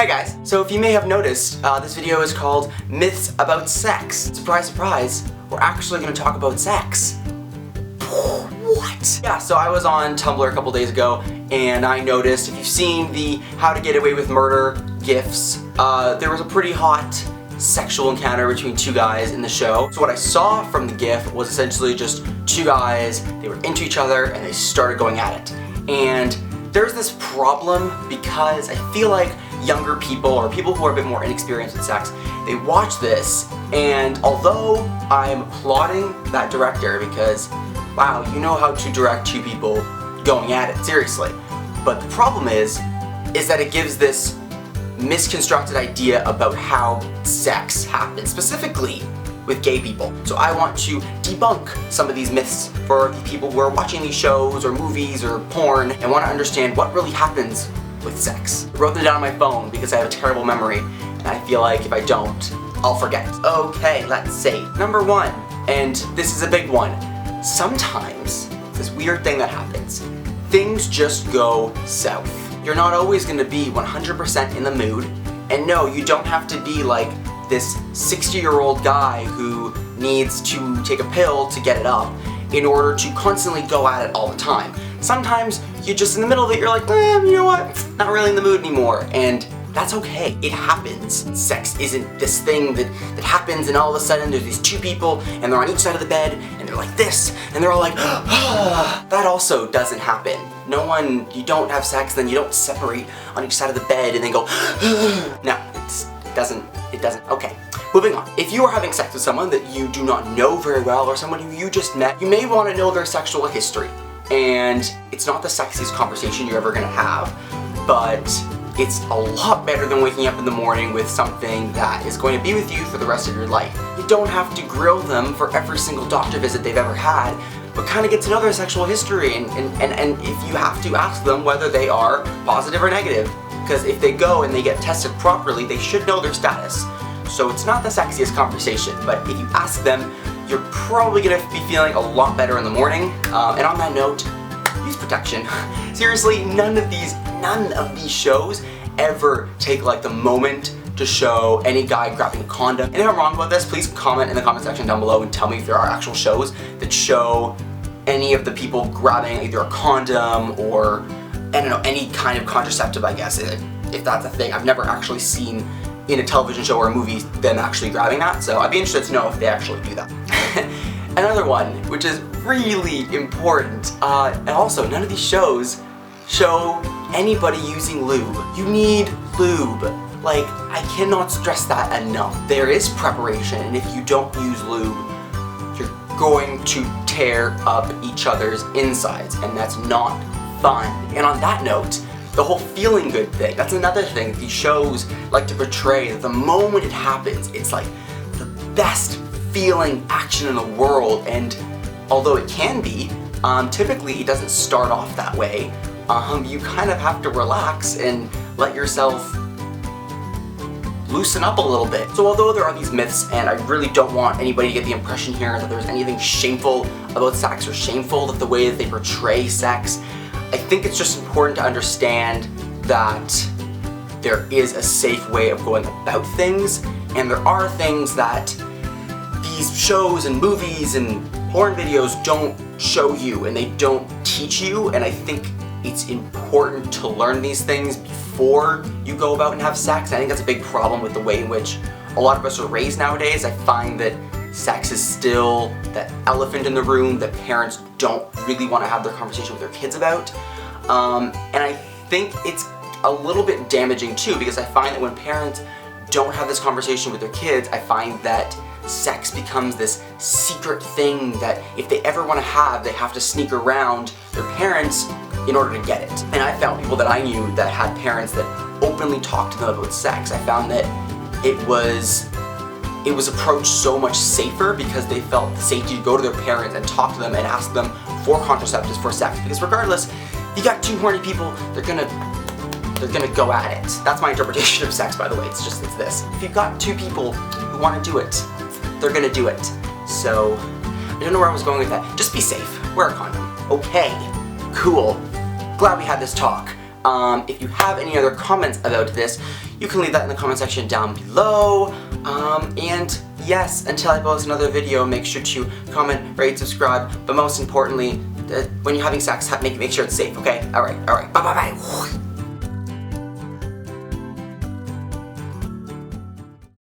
Hi guys! So if you may have noticed, this video is called Myths About Sex. Surprise, surprise, we're actually going to talk about sex. What? Yeah, so I was on Tumblr a couple days ago and I noticed, if you've seen the How to Get Away with Murder GIFs, there was a pretty hot sexual encounter between two guys in the show. So what I saw from the GIF was essentially just two guys, they were into each other and they started going at it. And there's this problem because I feel like younger people or people who are a bit more inexperienced with sex, they watch this, and although I'm applauding that director because wow, you know how to direct two people going at it, seriously. But the problem is that it gives this misconstructed idea about how sex happens, specifically with gay people. So I want to debunk some of these myths for the people who are watching these shows or movies or porn and want to understand what really happens with sex. I wrote them down on my phone because I have a terrible memory and I feel like if I don't, I'll forget. Okay, let's see. Number one, and this is a big one. Sometimes, this weird thing that happens, things just go south. You're not always going to be 100% in the mood, and no, you don't have to be like this 60-year-old guy who needs to take a pill to get it up in order to constantly go at it all the time. Sometimes you're just in the middle of it, you're like, you know what, not really in the mood anymore, and that's okay. It happens. Sex isn't this thing that happens and all of a sudden there's these two people and they're on each side of the bed and they're like this and they're all like, that also doesn't happen. You don't have sex, then you don't separate on each side of the bed and then go, no, it doesn't. Okay, moving on. If you are having sex with someone that you do not know very well or someone who you just met, you may want to know their sexual history. And it's not the sexiest conversation you're ever gonna have, but it's a lot better than waking up in the morning with something that is going to be with you for the rest of your life. You don't have to grill them for every single doctor visit they've ever had, but kind of get to know their sexual history and if you have to ask them whether they are positive or negative. Because if they go and they get tested properly, they should know their status. So it's not the sexiest conversation, but if you ask them, you're probably gonna be feeling a lot better in the morning. And on that note, use protection. Seriously, none of these shows ever take like the moment to show any guy grabbing a condom. And if I'm wrong about this, please comment in the comment section down below and tell me if there are actual shows that show any of the people grabbing either a condom or, I don't know, any kind of contraceptive, I guess, if that's a thing. I've never actually seen in a television show or a movie them actually grabbing that, so I'd be interested to know if they actually do that. Another one, which is really important, and also none of these shows show anybody using lube. You need lube. Like, I cannot stress that enough. There is preparation, and if you don't use lube, you're going to tear up each other's insides, and that's not fun. And on that note, the whole feeling good thing, that's another thing these shows like to portray. The moment it happens, it's like the best feeling action in the world, and although it can be, typically it doesn't start off that way. You kind of have to relax and let yourself loosen up a little bit. So although there are these myths, and I really don't want anybody to get the impression here that there's anything shameful about sex or shameful that the way that they portray sex, I think it's just important to understand that there is a safe way of going about things, and there are things that these shows and movies and porn videos don't show you and they don't teach you, and I think it's important to learn these things before you go about and have sex. I think that's a big problem with the way in which a lot of us are raised nowadays. I find that sex is still that elephant in the room that parents don't really want to have their conversation with their kids about. And I think it's a little bit damaging too, because I find that when parents don't have this conversation with their kids, I find that sex becomes this secret thing that if they ever want to have, they have to sneak around their parents in order to get it. And I found people that I knew that had parents that openly talked to them about sex. I found that it was approached so much safer because they felt the safety to go to their parents and talk to them and ask them for contraceptives for sex. Because regardless, if you got two horny people, they're gonna go at it. That's my interpretation of sex, by the way. It's this. If you've got two people who want to do it, they're gonna do it. So, I don't know where I was going with that. Just be safe. Wear a condom. Okay, cool. Glad we had this talk. If you have any other comments about this, you can leave that in the comment section down below. And yes, until I post another video, make sure to comment, rate, subscribe, but most importantly, when you're having sex, make sure it's safe, okay? Alright, bye.